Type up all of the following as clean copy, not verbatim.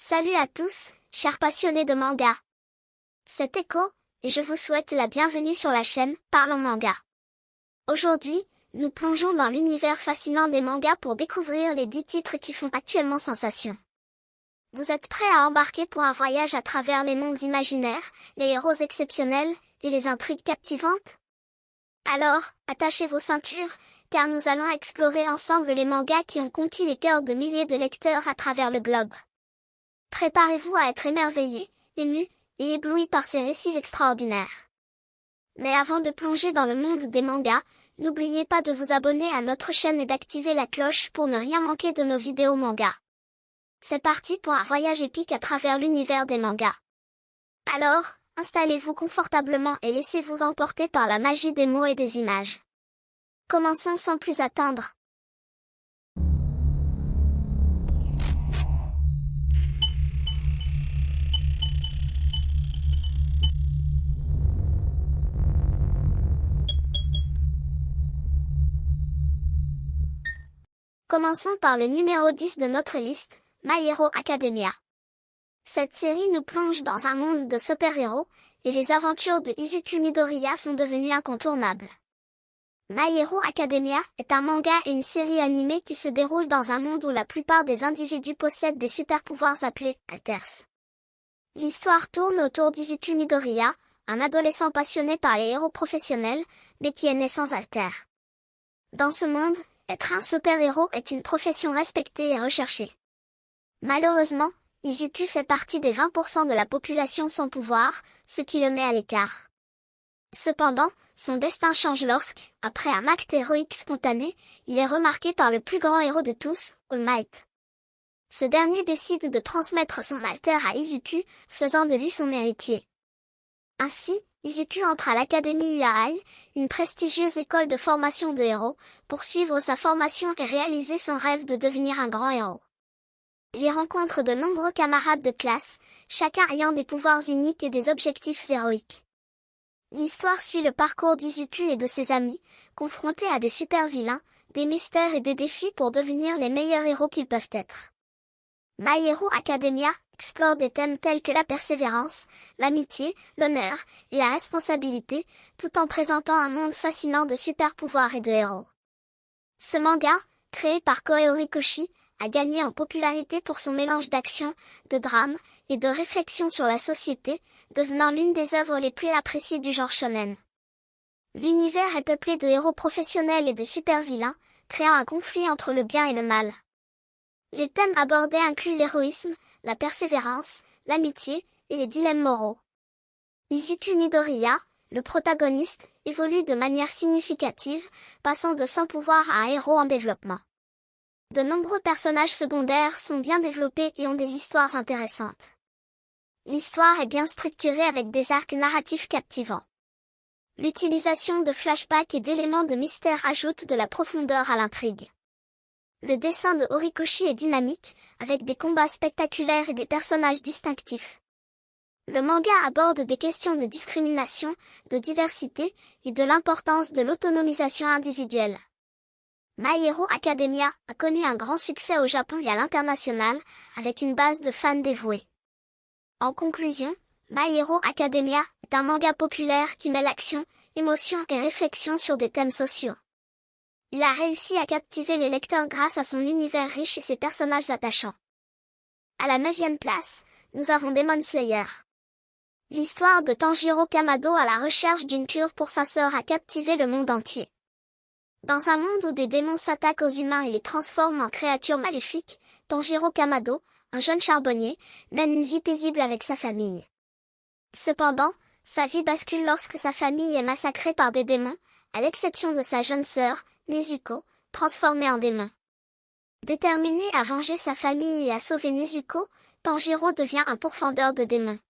Salut à tous, chers passionnés de manga. C'est Echo, et je vous souhaite la bienvenue sur la chaîne Parlons Manga. Aujourd'hui, nous plongeons dans l'univers fascinant des mangas pour découvrir les 10 titres qui font actuellement sensation. Vous êtes prêts à embarquer pour un voyage à travers les mondes imaginaires, les héros exceptionnels, et les intrigues captivantes? Alors, attachez vos ceintures, car nous allons explorer ensemble les mangas qui ont conquis les cœurs de milliers de lecteurs à travers le globe. Préparez-vous à être émerveillés, émus et éblouis par ces récits extraordinaires. Mais avant de plonger dans le monde des mangas, n'oubliez pas de vous abonner à notre chaîne et d'activer la cloche pour ne rien manquer de nos vidéos mangas. C'est parti pour un voyage épique à travers l'univers des mangas. Alors, installez-vous confortablement et laissez-vous emporter par la magie des mots et des images. Commençons sans plus attendre. Commençons par le numéro 10 de notre liste, My Hero Academia. Cette série nous plonge dans un monde de super-héros, et les aventures de Izuku Midoriya sont devenues incontournables. My Hero Academia est un manga et une série animée qui se déroule dans un monde où la plupart des individus possèdent des super-pouvoirs appelés alters. L'histoire tourne autour d'Izuku Midoriya, un adolescent passionné par les héros professionnels, mais qui est né sans alter. Dans ce monde, être un super-héros est une profession respectée et recherchée. Malheureusement, Izuku fait partie des 20% de la population sans pouvoir, ce qui le met à l'écart. Cependant, son destin change lorsque, après un acte héroïque spontané, il est remarqué par le plus grand héros de tous, All Might. Ce dernier décide de transmettre son alter à Izuku, faisant de lui son héritier. Ainsi, Izuku entre à l'Académie Uahai, une prestigieuse école de formation de héros, pour suivre sa formation et réaliser son rêve de devenir un grand héros. Il y rencontre de nombreux camarades de classe, chacun ayant des pouvoirs uniques et des objectifs héroïques. L'histoire suit le parcours d'Izuku et de ses amis, confrontés à des super-vilains, des mystères et des défis pour devenir les meilleurs héros qu'ils peuvent être. My Hero Academia explore des thèmes tels que la persévérance, l'amitié, l'honneur et la responsabilité, tout en présentant un monde fascinant de super-pouvoirs et de héros. Ce manga, créé par Kohei Horikoshi, a gagné en popularité pour son mélange d'action, de drame et de réflexion sur la société, devenant l'une des œuvres les plus appréciées du genre shonen. L'univers est peuplé de héros professionnels et de super-vilains, créant un conflit entre le bien et le mal. Les thèmes abordés incluent l'héroïsme, la persévérance, l'amitié et les dilemmes moraux. Izuku Midoriya, le protagoniste, évolue de manière significative, passant de sans pouvoir à un héros en développement. De nombreux personnages secondaires sont bien développés et ont des histoires intéressantes. L'histoire est bien structurée avec des arcs narratifs captivants. L'utilisation de flashbacks et d'éléments de mystère ajoute de la profondeur à l'intrigue. Le dessin de Horikoshi est dynamique, avec des combats spectaculaires et des personnages distinctifs. Le manga aborde des questions de discrimination, de diversité et de l'importance de l'autonomisation individuelle. My Hero Academia a connu un grand succès au Japon et à l'international, avec une base de fans dévoués. En conclusion, My Hero Academia est un manga populaire qui mêle action, émotion et réflexion sur des thèmes sociaux. Il a réussi à captiver les lecteurs grâce à son univers riche et ses personnages attachants. À la 9e place, nous avons Demon Slayer. L'histoire de Tanjiro Kamado à la recherche d'une cure pour sa sœur a captivé le monde entier. Dans un monde où des démons s'attaquent aux humains et les transforment en créatures maléfiques, Tanjiro Kamado, un jeune charbonnier, mène une vie paisible avec sa famille. Cependant, sa vie bascule lorsque sa famille est massacrée par des démons, à l'exception de sa jeune sœur, Nezuko, transformée en démon. Déterminé à venger sa famille et à sauver Nezuko, Tanjiro devient un pourfendeur de démons.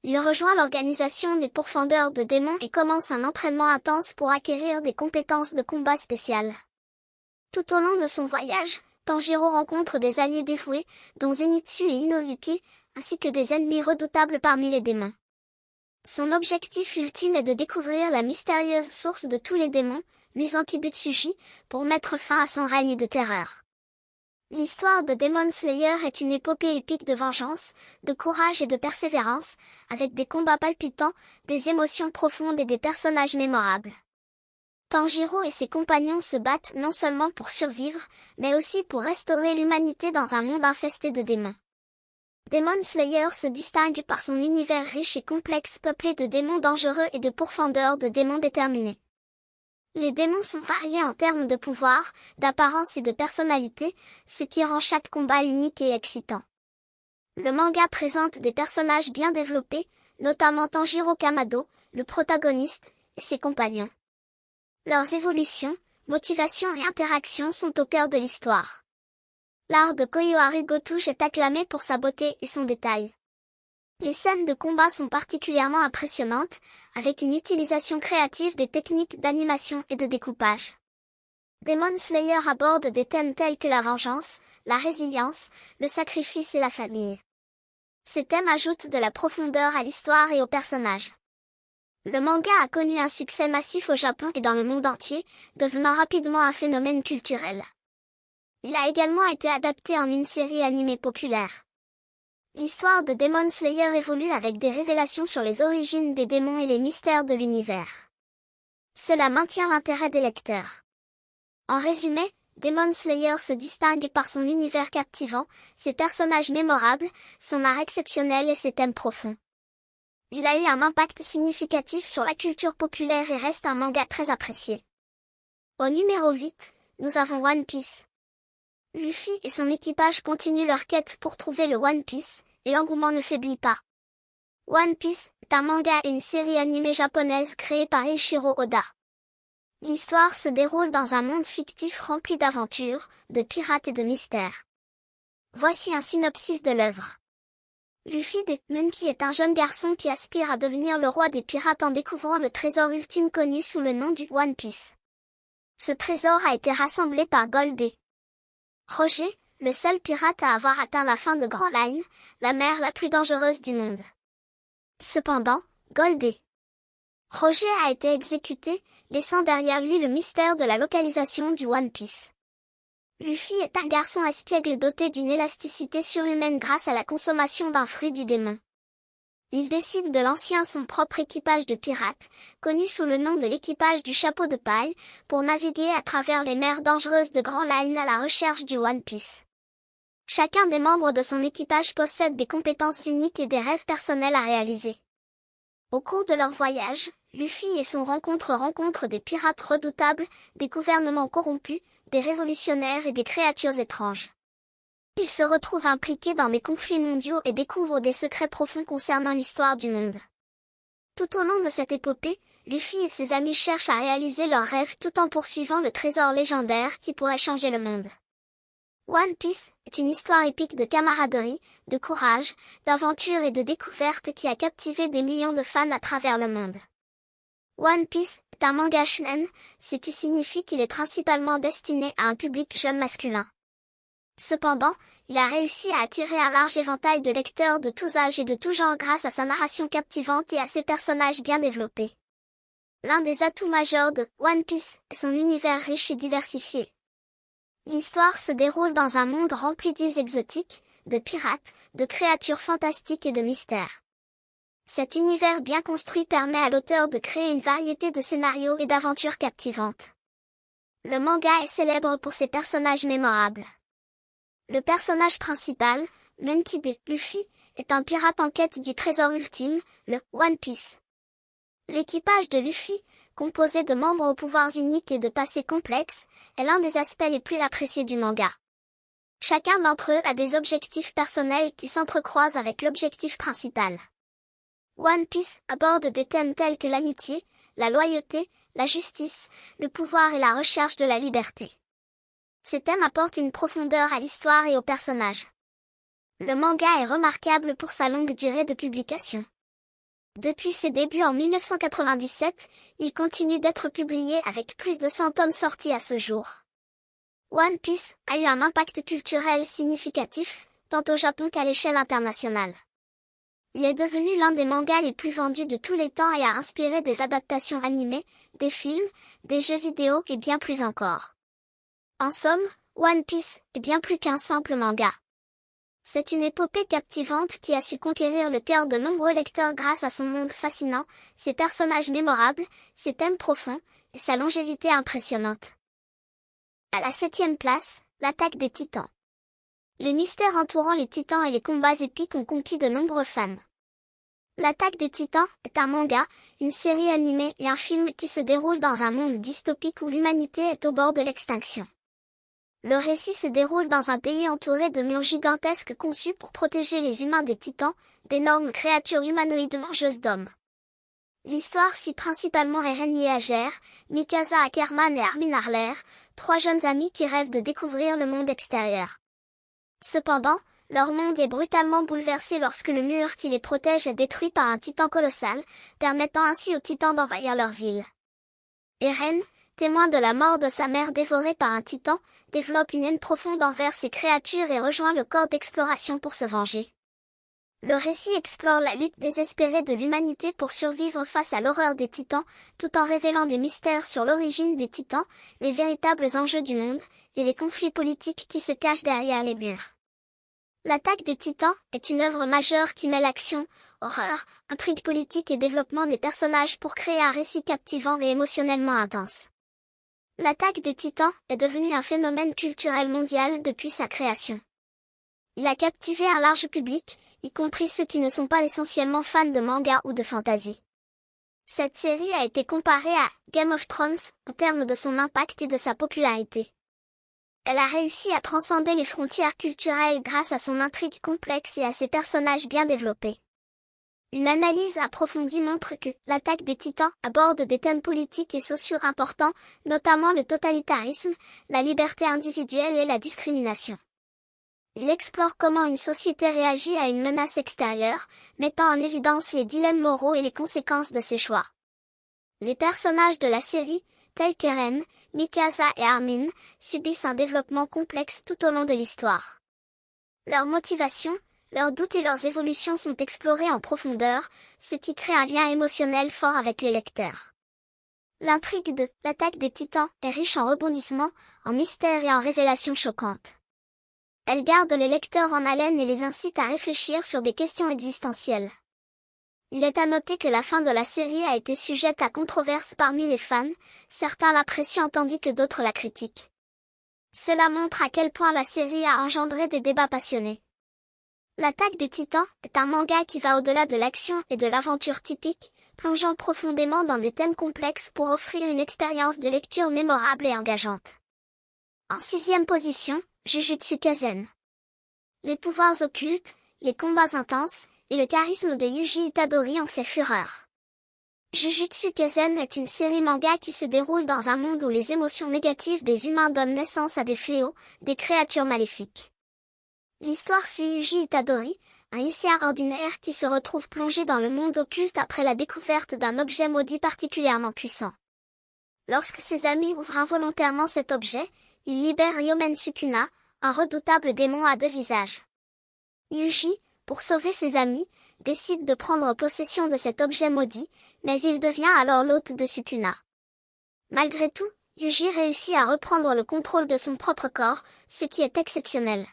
Il rejoint l'organisation des pourfendeurs de démons et commence un entraînement intense pour acquérir des compétences de combat spéciales. Tout au long de son voyage, Tanjiro rencontre des alliés dévoués, dont Zenitsu et Inozuki, ainsi que des ennemis redoutables parmi les démons. Son objectif ultime est de découvrir la mystérieuse source de tous les démons, Muzan Kibutsuji, pour mettre fin à son règne de terreur. L'histoire de Demon Slayer est une épopée épique de vengeance, de courage et de persévérance, avec des combats palpitants, des émotions profondes et des personnages mémorables. Tanjiro et ses compagnons se battent non seulement pour survivre, mais aussi pour restaurer l'humanité dans un monde infesté de démons. Demon Slayer se distingue par son univers riche et complexe peuplé de démons dangereux et de pourfendeurs de démons déterminés. Les démons sont variés en termes de pouvoir, d'apparence et de personnalité, ce qui rend chaque combat unique et excitant. Le manga présente des personnages bien développés, notamment Tanjiro Kamado, le protagoniste, et ses compagnons. Leurs évolutions, motivations et interactions sont au cœur de l'histoire. L'art de Koyoharu Gotouge est acclamé pour sa beauté et son détail. Les scènes de combat sont particulièrement impressionnantes, avec une utilisation créative des techniques d'animation et de découpage. Demon Slayer aborde des thèmes tels que la vengeance, la résilience, le sacrifice et la famille. Ces thèmes ajoutent de la profondeur à l'histoire et aux personnages. Le manga a connu un succès massif au Japon et dans le monde entier, devenant rapidement un phénomène culturel. Il a également été adapté en une série animée populaire. L'histoire de Demon Slayer évolue avec des révélations sur les origines des démons et les mystères de l'univers. Cela maintient l'intérêt des lecteurs. En résumé, Demon Slayer se distingue par son univers captivant, ses personnages mémorables, son art exceptionnel et ses thèmes profonds. Il a eu un impact significatif sur la culture populaire et reste un manga très apprécié. Au numéro 8, nous avons One Piece. Luffy et son équipage continuent leur quête pour trouver le One Piece, et l'engouement ne faiblit pas. One Piece est un manga et une série animée japonaise créée par Eiichiro Oda. L'histoire se déroule dans un monde fictif rempli d'aventures, de pirates et de mystères. Voici un synopsis de l'œuvre. Luffy the Monkey est un jeune garçon qui aspire à devenir le roi des pirates en découvrant le trésor ultime connu sous le nom du One Piece. Ce trésor a été rassemblé par Goldie. Roger, le seul pirate à avoir atteint la fin de Grand Line, la mer la plus dangereuse du monde. Cependant, Goldie Roger a été exécuté, laissant derrière lui le mystère de la localisation du One Piece. Luffy est un garçon espiègle doté d'une élasticité surhumaine grâce à la consommation d'un fruit du démon. Il décide de lancer son propre équipage de pirates, connu sous le nom de l'équipage du chapeau de paille, pour naviguer à travers les mers dangereuses de Grand Line à la recherche du One Piece. Chacun des membres de son équipage possède des compétences uniques et des rêves personnels à réaliser. Au cours de leur voyage, Luffy et son rencontrent des pirates redoutables, des gouvernements corrompus, des révolutionnaires et des créatures étranges. Ils se retrouvent impliqués dans des conflits mondiaux et découvrent des secrets profonds concernant l'histoire du monde. Tout au long de cette épopée, Luffy et ses amis cherchent à réaliser leurs rêves tout en poursuivant le trésor légendaire qui pourrait changer le monde. One Piece est une histoire épique de camaraderie, de courage, d'aventure et de découverte qui a captivé des millions de fans à travers le monde. One Piece est un manga shonen, ce qui signifie qu'il est principalement destiné à un public jeune masculin. Cependant, il a réussi à attirer un large éventail de lecteurs de tous âges et de tous genres grâce à sa narration captivante et à ses personnages bien développés. L'un des atouts majeurs de One Piece est son univers riche et diversifié. L'histoire se déroule dans un monde rempli d'îles exotiques, de pirates, de créatures fantastiques et de mystères. Cet univers bien construit permet à l'auteur de créer une variété de scénarios et d'aventures captivantes. Le manga est célèbre pour ses personnages mémorables. Le personnage principal, Monkey D. Luffy, est un pirate en quête du trésor ultime, le One Piece. L'équipage de Luffy, composé de membres aux pouvoirs uniques et de passés complexes, est l'un des aspects les plus appréciés du manga. Chacun d'entre eux a des objectifs personnels qui s'entrecroisent avec l'objectif principal. One Piece aborde des thèmes tels que l'amitié, la loyauté, la justice, le pouvoir et la recherche de la liberté. Ces thèmes apportent une profondeur à l'histoire et aux personnages. Le manga est remarquable pour sa longue durée de publication. Depuis ses débuts en 1997, il continue d'être publié avec plus de 100 tomes sortis à ce jour. One Piece a eu un impact culturel significatif, tant au Japon qu'à l'échelle internationale. Il est devenu l'un des mangas les plus vendus de tous les temps et a inspiré des adaptations animées, des films, des jeux vidéo et bien plus encore. En somme, One Piece est bien plus qu'un simple manga. C'est une épopée captivante qui a su conquérir le cœur de nombreux lecteurs grâce à son monde fascinant, ses personnages mémorables, ses thèmes profonds, et sa longévité impressionnante. À la 7e place, l'attaque des Titans. Les mystères entourant les Titans et les combats épiques ont conquis de nombreux fans. L'attaque des Titans est un manga, une série animée et un film qui se déroule dans un monde dystopique où l'humanité est au bord de l'extinction. Le récit se déroule dans un pays entouré de murs gigantesques conçus pour protéger les humains des Titans, d'énormes créatures humanoïdes mangeuses d'hommes. L'histoire suit principalement Eren Yeager, Mikasa Ackerman et Armin Harler, 3 jeunes amis qui rêvent de découvrir le monde extérieur. Cependant, leur monde est brutalement bouleversé lorsque le mur qui les protège est détruit par un titan colossal, permettant ainsi aux titans d'envahir leur ville. Eren, témoin de la mort de sa mère dévorée par un titan, développe une haine profonde envers ces créatures et rejoint le corps d'exploration pour se venger. Le récit explore la lutte désespérée de l'humanité pour survivre face à l'horreur des titans, tout en révélant des mystères sur l'origine des titans, les véritables enjeux du monde, et les conflits politiques qui se cachent derrière les murs. L'attaque des Titans est une œuvre majeure qui mêle action, horreur, intrigue politique et développement des personnages pour créer un récit captivant et émotionnellement intense. L'attaque des Titans est devenue un phénomène culturel mondial depuis sa création. Il a captivé un large public, y compris ceux qui ne sont pas essentiellement fans de manga ou de fantasy. Cette série a été comparée à Game of Thrones en termes de son impact et de sa popularité. Elle a réussi à transcender les frontières culturelles grâce à son intrigue complexe et à ses personnages bien développés. Une analyse approfondie montre que l'attaque des Titans aborde des thèmes politiques et sociaux importants, notamment le totalitarisme, la liberté individuelle et la discrimination. Il explore comment une société réagit à une menace extérieure, mettant en évidence les dilemmes moraux et les conséquences de ses choix. Les personnages de la série, tels qu'Eren, Mikasa et Armin, subissent un développement complexe tout au long de l'histoire. Leurs motivations, leurs doutes et leurs évolutions sont explorés en profondeur, ce qui crée un lien émotionnel fort avec les lecteurs. L'intrigue de l'attaque des Titans est riche en rebondissements, en mystères et en révélations choquantes. Elle garde les lecteurs en haleine et les incite à réfléchir sur des questions existentielles. Il est à noter que la fin de la série a été sujette à controverse parmi les fans, certains l'apprécient tandis que d'autres la critiquent. Cela montre à quel point la série a engendré des débats passionnés. L'attaque des Titans est un manga qui va au-delà de l'action et de l'aventure typique, plongeant profondément dans des thèmes complexes pour offrir une expérience de lecture mémorable et engageante. En 6e position, Jujutsu Kaisen. Les pouvoirs occultes, les combats intenses, et le charisme de Yuji Itadori en fait fureur. Jujutsu Kaisen est une série manga qui se déroule dans un monde où les émotions négatives des humains donnent naissance à des fléaux, des créatures maléfiques. L'histoire suit Yuji Itadori, un lycéen ordinaire qui se retrouve plongé dans le monde occulte après la découverte d'un objet maudit particulièrement puissant. Lorsque ses amis ouvrent involontairement cet objet, il libère Yomen Sukuna, un redoutable démon à 2 visages. Yuji, pour sauver ses amis, décide de prendre possession de cet objet maudit, mais il devient alors l'hôte de Sukuna. Malgré tout, Yuji réussit à reprendre le contrôle de son propre corps, ce qui est exceptionnel.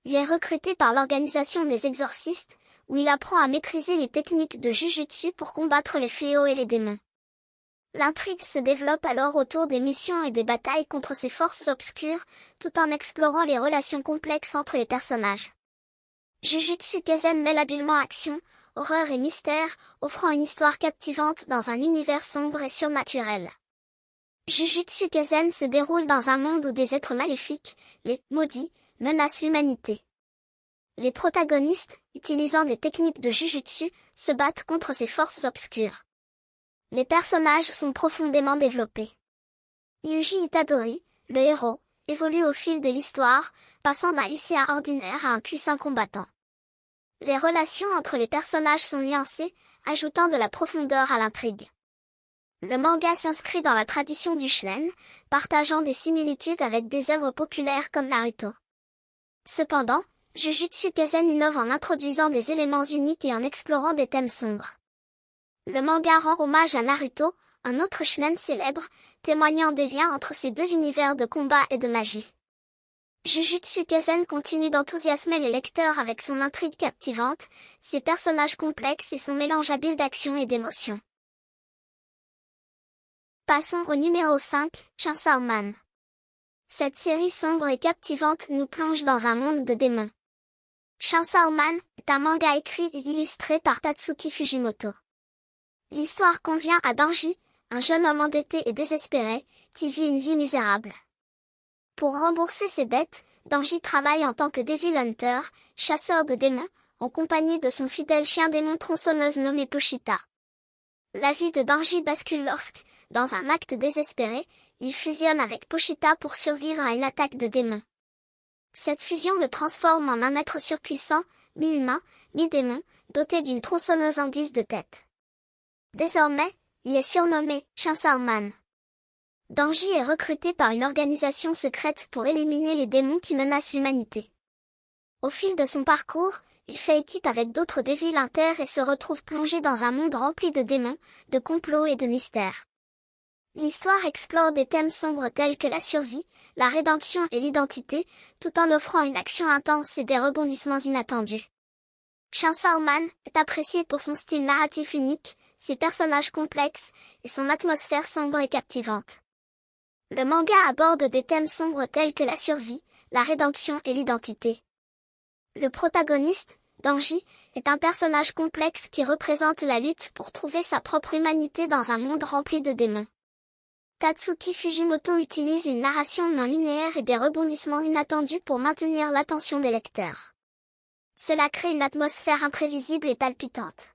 Il est recruté par l'organisation des exorcistes, où il apprend à maîtriser les techniques de Jujutsu pour combattre les fléaux et les démons. L'intrigue se développe alors autour des missions et des batailles contre ces forces obscures, tout en explorant les relations complexes entre les personnages. Jujutsu Kaisen mêle habilement action, horreur et mystère, offrant une histoire captivante dans un univers sombre et surnaturel. Jujutsu Kaisen se déroule dans un monde où des êtres maléfiques, les maudits, menacent l'humanité. Les protagonistes, utilisant des techniques de Jujutsu, se battent contre ces forces obscures. Les personnages sont profondément développés. Yuji Itadori, le héros, évolue au fil de l'histoire, passant d'un lycéen ordinaire à un puissant combattant. Les relations entre les personnages sont nuancées, ajoutant de la profondeur à l'intrigue. Le manga s'inscrit dans la tradition du shonen, partageant des similitudes avec des œuvres populaires comme Naruto. Cependant, Jujutsu Kaisen innove en introduisant des éléments uniques et en explorant des thèmes sombres. Le manga rend hommage à Naruto, un autre shonen célèbre, témoignant des liens entre ces 2 univers de combat et de magie. Jujutsu Kaisen continue d'enthousiasmer les lecteurs avec son intrigue captivante, ses personnages complexes et son mélange habile d'action et d'émotion. Passons au numéro 5, Chainsaw Man. Cette série sombre et captivante nous plonge dans un monde de démons. Chainsaw Man est un manga écrit et illustré par Tatsuki Fujimoto. L'histoire convient à Danji, un jeune homme endetté et désespéré, qui vit une vie misérable. Pour rembourser ses dettes, Danji travaille en tant que Devil Hunter, chasseur de démons, en compagnie de son fidèle chien démon tronçonneuse nommé Pochita. La vie de Danji bascule lorsque, dans un acte désespéré, il fusionne avec Pochita pour survivre à une attaque de démons. Cette fusion le transforme en un être surpuissant, mi-humain, mi-démon, doté d'une tronçonneuse en 10 de tête. Désormais, il est surnommé Chainsaw Man. Danji est recruté par une organisation secrète pour éliminer les démons qui menacent l'humanité. Au fil de son parcours, il fait équipe avec d'autres Devil Hunters et se retrouve plongé dans un monde rempli de démons, de complots et de mystères. L'histoire explore des thèmes sombres tels que la survie, la rédemption et l'identité, tout en offrant une action intense et des rebondissements inattendus. Chainsaw Man est apprécié pour son style narratif unique, ses personnages complexes, et son atmosphère sombre et captivante. Le manga aborde des thèmes sombres tels que la survie, la rédemption et l'identité. Le protagoniste, Danji, est un personnage complexe qui représente la lutte pour trouver sa propre humanité dans un monde rempli de démons. Tatsuki Fujimoto utilise une narration non linéaire et des rebondissements inattendus pour maintenir l'attention des lecteurs. Cela crée une atmosphère imprévisible et palpitante.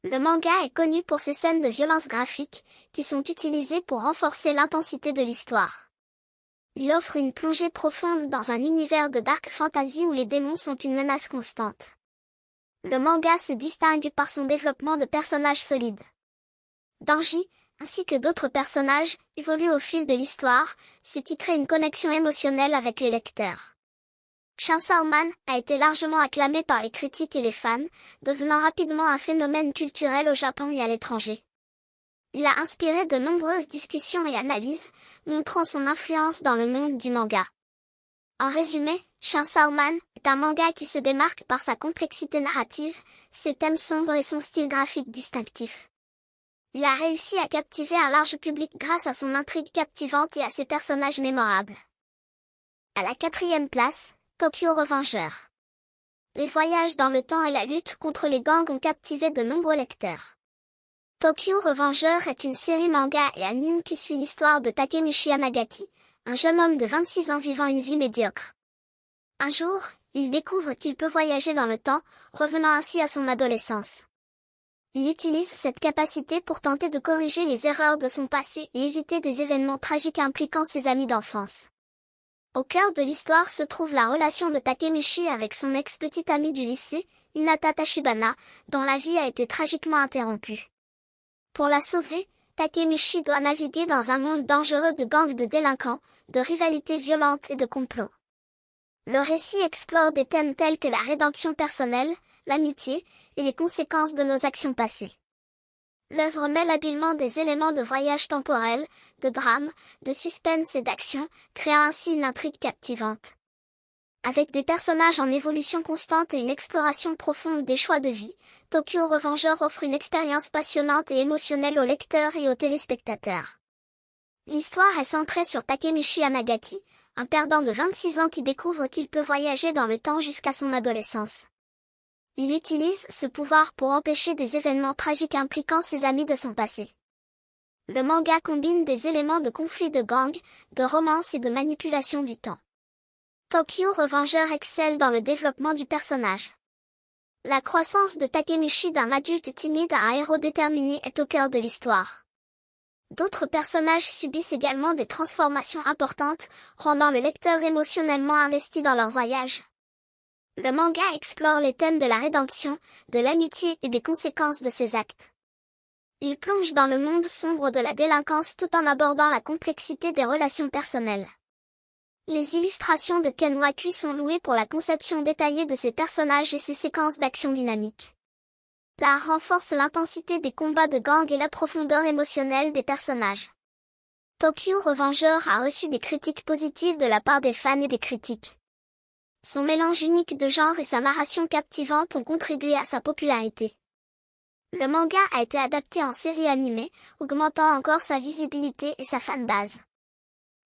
Le manga est connu pour ses scènes de violence graphique, qui sont utilisées pour renforcer l'intensité de l'histoire. Il offre une plongée profonde dans un univers de dark fantasy où les démons sont une menace constante. Le manga se distingue par son développement de personnages solides. Danji, ainsi que d'autres personnages, évoluent au fil de l'histoire, ce qui crée une connexion émotionnelle avec les lecteurs. Chainsaw Man a été largement acclamé par les critiques et les fans, devenant rapidement un phénomène culturel au Japon et à l'étranger. Il a inspiré de nombreuses discussions et analyses, montrant son influence dans le monde du manga. En résumé, Chainsaw Man est un manga qui se démarque par sa complexité narrative, ses thèmes sombres et son style graphique distinctif. Il a réussi à captiver un large public grâce à son intrigue captivante et à ses personnages mémorables. À la 4e place, Tokyo Revenger. Les voyages dans le temps et la lutte contre les gangs ont captivé de nombreux lecteurs. Tokyo Revenger est une série manga et anime qui suit l'histoire de Takemichi Yamagaki, un jeune homme de 26 ans vivant une vie médiocre. Un jour, il découvre qu'il peut voyager dans le temps, revenant ainsi à son adolescence. Il utilise cette capacité pour tenter de corriger les erreurs de son passé et éviter des événements tragiques impliquant ses amis d'enfance. Au cœur de l'histoire se trouve la relation de Takemichi avec son ex-petite amie du lycée, Hinata Tachibana, dont la vie a été tragiquement interrompue. Pour la sauver, Takemichi doit naviguer dans un monde dangereux de gangs de délinquants, de rivalités violentes et de complots. Le récit explore des thèmes tels que la rédemption personnelle, l'amitié, et les conséquences de nos actions passées. L'œuvre mêle habilement des éléments de voyage temporel, de drame, de suspense et d'action, créant ainsi une intrigue captivante. Avec des personnages en évolution constante et une exploration profonde des choix de vie, Tokyo Revenger offre une expérience passionnante et émotionnelle aux lecteurs et aux téléspectateurs. L'histoire est centrée sur Takemichi Yamagaki, un perdant de 26 ans qui découvre qu'il peut voyager dans le temps jusqu'à son adolescence. Il utilise ce pouvoir pour empêcher des événements tragiques impliquant ses amis de son passé. Le manga combine des éléments de conflit de gang, de romance et de manipulation du temps. Tokyo Revenger excelle dans le développement du personnage. La croissance de Takemichi d'un adulte timide à un héros déterminé est au cœur de l'histoire. D'autres personnages subissent également des transformations importantes, rendant le lecteur émotionnellement investi dans leur voyage. Le manga explore les thèmes de la rédemption, de l'amitié et des conséquences de ses actes. Il plonge dans le monde sombre de la délinquance tout en abordant la complexité des relations personnelles. Les illustrations de Ken Wakui sont louées pour la conception détaillée de ses personnages et ses séquences d'action dynamiques. L'art renforce l'intensité des combats de gang et la profondeur émotionnelle des personnages. Tokyo Revenger a reçu des critiques positives de la part des fans et des critiques. Son mélange unique de genres et sa narration captivante ont contribué à sa popularité. Le manga a été adapté en série animée, augmentant encore sa visibilité et sa fanbase.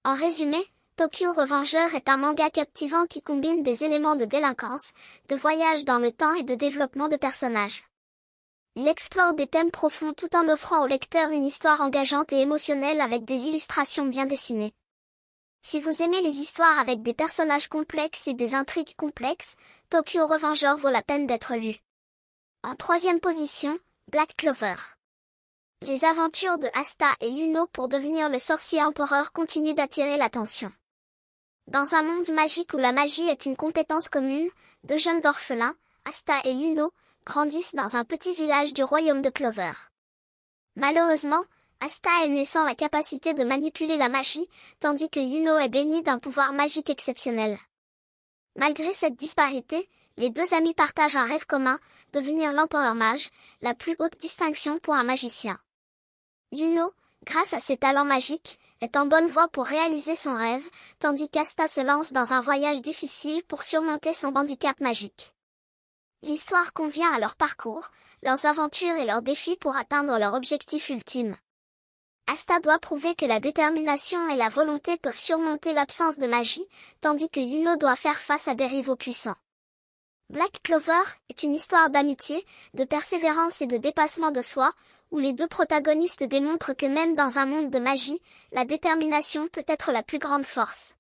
En résumé, Tokyo Revenger est un manga captivant qui combine des éléments de délinquance, de voyage dans le temps et de développement de personnages. Il explore des thèmes profonds tout en offrant au lecteur une histoire engageante et émotionnelle avec des illustrations bien dessinées. Si vous aimez les histoires avec des personnages complexes et des intrigues complexes, Tokyo Revenger vaut la peine d'être lu. En troisième position, Black Clover. Les aventures de Asta et Yuno pour devenir le sorcier empereur continuent d'attirer l'attention. Dans un monde magique où la magie est une compétence commune, deux jeunes orphelins, Asta et Yuno, grandissent dans un petit village du royaume de Clover. Malheureusement, Asta est née sans la capacité de manipuler la magie, tandis que Yuno est béni d'un pouvoir magique exceptionnel. Malgré cette disparité, les deux amis partagent un rêve commun, devenir l'empereur mage, la plus haute distinction pour un magicien. Yuno, grâce à ses talents magiques, est en bonne voie pour réaliser son rêve, tandis qu'Asta se lance dans un voyage difficile pour surmonter son handicap magique. L'histoire convient à leur parcours, leurs aventures et leurs défis pour atteindre leur objectif ultime. Asta doit prouver que la détermination et la volonté peuvent surmonter l'absence de magie, tandis que Yuno doit faire face à des rivaux puissants. Black Clover est une histoire d'amitié, de persévérance et de dépassement de soi, où les deux protagonistes démontrent que même dans un monde de magie, la détermination peut être la plus grande force.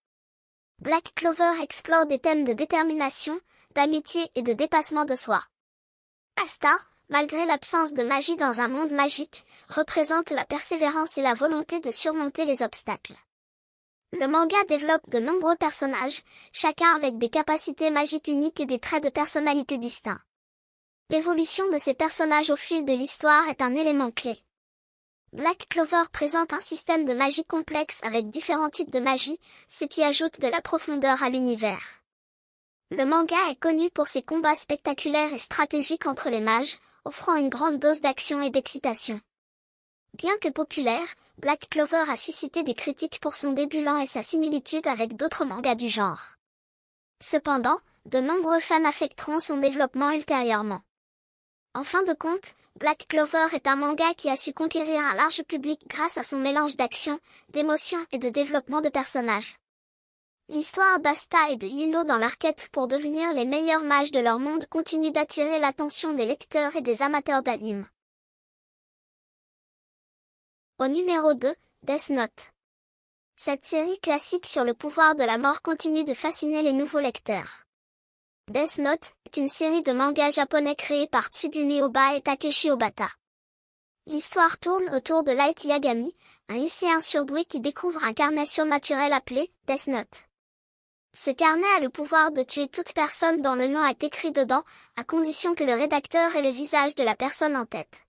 Black Clover explore des thèmes de détermination, d'amitié et de dépassement de soi. Asta, malgré l'absence de magie dans un monde magique, représente la persévérance et la volonté de surmonter les obstacles. Le manga développe de nombreux personnages, chacun avec des capacités magiques uniques et des traits de personnalité distincts. L'évolution de ces personnages au fil de l'histoire est un élément clé. Black Clover présente un système de magie complexe avec différents types de magie, ce qui ajoute de la profondeur à l'univers. Le manga est connu pour ses combats spectaculaires et stratégiques entre les mages, offrant une grande dose d'action et d'excitation. Bien que populaire, Black Clover a suscité des critiques pour son début lent et sa similitude avec d'autres mangas du genre. Cependant, de nombreux fans affecteront son développement ultérieurement. En fin de compte, Black Clover est un manga qui a su conquérir un large public grâce à son mélange d'action, d'émotion et de développement de personnages. L'histoire d'Asta et de Yuno dans leur quête pour devenir les meilleurs mages de leur monde continue d'attirer l'attention des lecteurs et des amateurs d'anime. Au numéro 2, Death Note. Cette série classique sur le pouvoir de la mort continue de fasciner les nouveaux lecteurs. Death Note est une série de mangas japonais créée par Tsugumi Ohba et Takeshi Obata. L'histoire tourne autour de Light Yagami, un lycéen surdoué qui découvre un carnet surnaturel appelé Death Note. Ce carnet a le pouvoir de tuer toute personne dont le nom est écrit dedans, à condition que le rédacteur ait le visage de la personne en tête.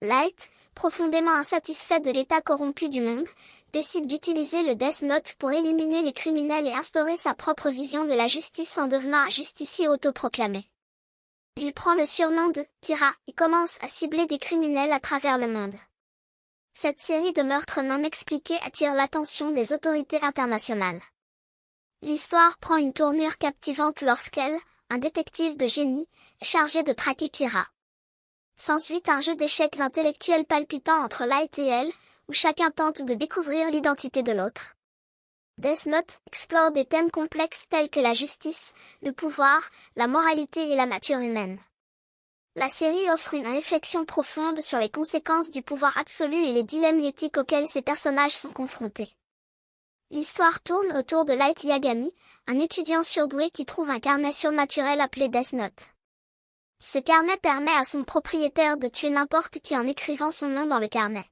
Light, profondément insatisfait de l'état corrompu du monde, décide d'utiliser le Death Note pour éliminer les criminels et instaurer sa propre vision de la justice en devenant un justicier autoproclamé. Il prend le surnom de Kira et commence à cibler des criminels à travers le monde. Cette série de meurtres non expliqués attire l'attention des autorités internationales. L'histoire prend une tournure captivante lorsqu'elle, un détective de génie, est chargée de traquer Kira. S'ensuit un jeu d'échecs intellectuels palpitant entre Light et elle, où chacun tente de découvrir l'identité de l'autre. Death Note explore des thèmes complexes tels que la justice, le pouvoir, la moralité et la nature humaine. La série offre une réflexion profonde sur les conséquences du pouvoir absolu et les dilemmes éthiques auxquels ces personnages sont confrontés. L'histoire tourne autour de Light Yagami, un étudiant surdoué qui trouve un carnet surnaturel appelé Death Note. Ce carnet permet à son propriétaire de tuer n'importe qui en écrivant son nom dans le carnet.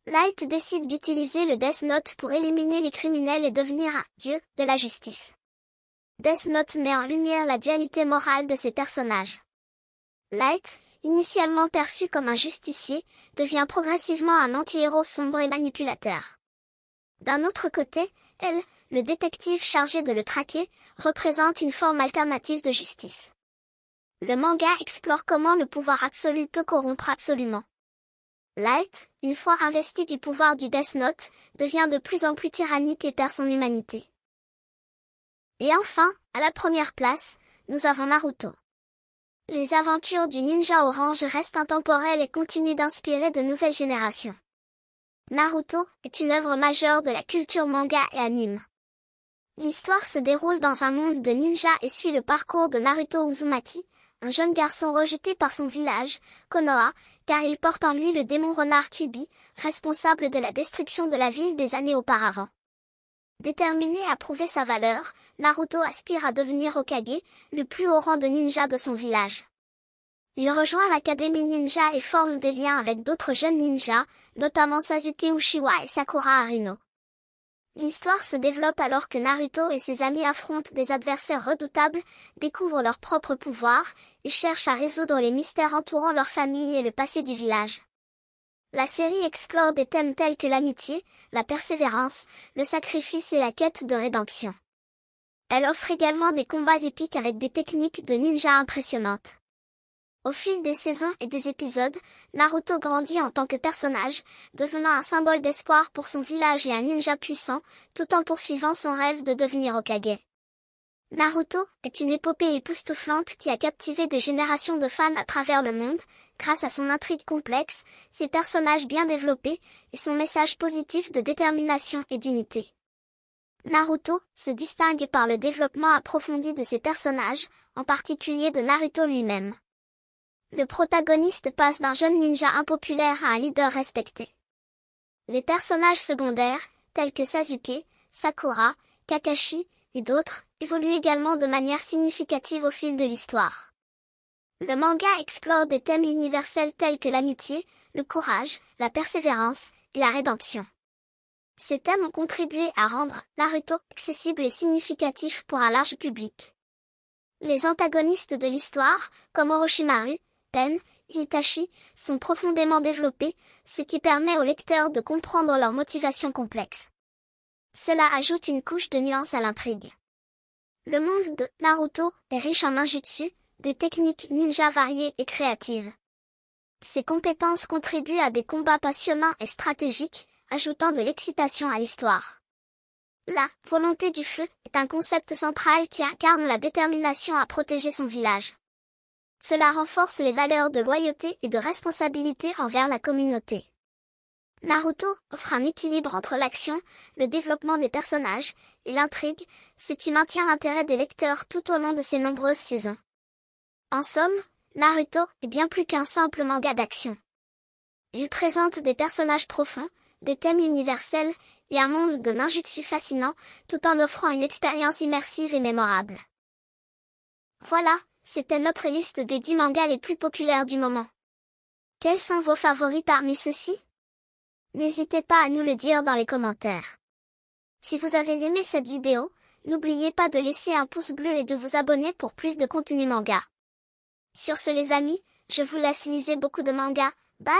Light décide d'utiliser le Death Note pour éliminer les criminels et devenir un dieu de la justice. Death Note met en lumière la dualité morale de ces personnages. Light, initialement perçu comme un justicier, devient progressivement un anti-héros sombre et manipulateur. D'un autre côté, elle, le détective chargé de le traquer, représente une forme alternative de justice. Le manga explore comment le pouvoir absolu peut corrompre absolument. Light, une fois investi du pouvoir du Death Note, devient de plus en plus tyrannique et perd son humanité. Et enfin, à la première place, nous avons Naruto. Les aventures du ninja orange restent intemporelles et continuent d'inspirer de nouvelles générations. Naruto est une œuvre majeure de la culture manga et anime. L'histoire se déroule dans un monde de ninjas et suit le parcours de Naruto Uzumaki, un jeune garçon rejeté par son village, Konoha, car il porte en lui le démon renard Kyuubi, responsable de la destruction de la ville des années auparavant. Déterminé à prouver sa valeur, Naruto aspire à devenir Hokage, le plus haut rang de ninja de son village. Il rejoint l'Académie Ninja et forme des liens avec d'autres jeunes ninjas, notamment Sasuke Uchiwa et Sakura Haruno. L'histoire se développe alors que Naruto et ses amis affrontent des adversaires redoutables, découvrent leurs propres pouvoirs, et cherchent à résoudre les mystères entourant leur famille et le passé du village. La série explore des thèmes tels que l'amitié, la persévérance, le sacrifice et la quête de rédemption. Elle offre également des combats épiques avec des techniques de ninja impressionnantes. Au fil des saisons et des épisodes, Naruto grandit en tant que personnage, devenant un symbole d'espoir pour son village et un ninja puissant, tout en poursuivant son rêve de devenir Hokage. Naruto est une épopée époustouflante qui a captivé des générations de fans à travers le monde, grâce à son intrigue complexe, ses personnages bien développés, et son message positif de détermination et d'unité. Naruto se distingue par le développement approfondi de ses personnages, en particulier de Naruto lui-même. Le protagoniste passe d'un jeune ninja impopulaire à un leader respecté. Les personnages secondaires, tels que Sasuke, Sakura, Kakashi, et d'autres, évoluent également de manière significative au fil de l'histoire. Le manga explore des thèmes universels tels que l'amitié, le courage, la persévérance, et la rédemption. Ces thèmes ont contribué à rendre Naruto accessible et significatif pour un large public. Les antagonistes de l'histoire, comme Orochimaru, Pain, Itachi, sont profondément développés, ce qui permet aux lecteurs de comprendre leurs motivations complexes. Cela ajoute une couche de nuance à l'intrigue. Le monde de Naruto est riche en ninjutsu, des techniques ninja variées et créatives. Ces compétences contribuent à des combats passionnants et stratégiques, ajoutant de l'excitation à l'histoire. La volonté du feu est un concept central qui incarne la détermination à protéger son village. Cela renforce les valeurs de loyauté et de responsabilité envers la communauté. Naruto offre un équilibre entre l'action, le développement des personnages, et l'intrigue, ce qui maintient l'intérêt des lecteurs tout au long de ses nombreuses saisons. En somme, Naruto est bien plus qu'un simple manga d'action. Il présente des personnages profonds, des thèmes universels, et un monde de ninjutsu fascinant, tout en offrant une expérience immersive et mémorable. Voilà, c'était notre liste des 10 mangas les plus populaires du moment. Quels sont vos favoris parmi ceux-ci? N'hésitez pas à nous le dire dans les commentaires. Si vous avez aimé cette vidéo, n'oubliez pas de laisser un pouce bleu et de vous abonner pour plus de contenu manga. Sur ce les amis, je vous laisse liser beaucoup de mangas, bye!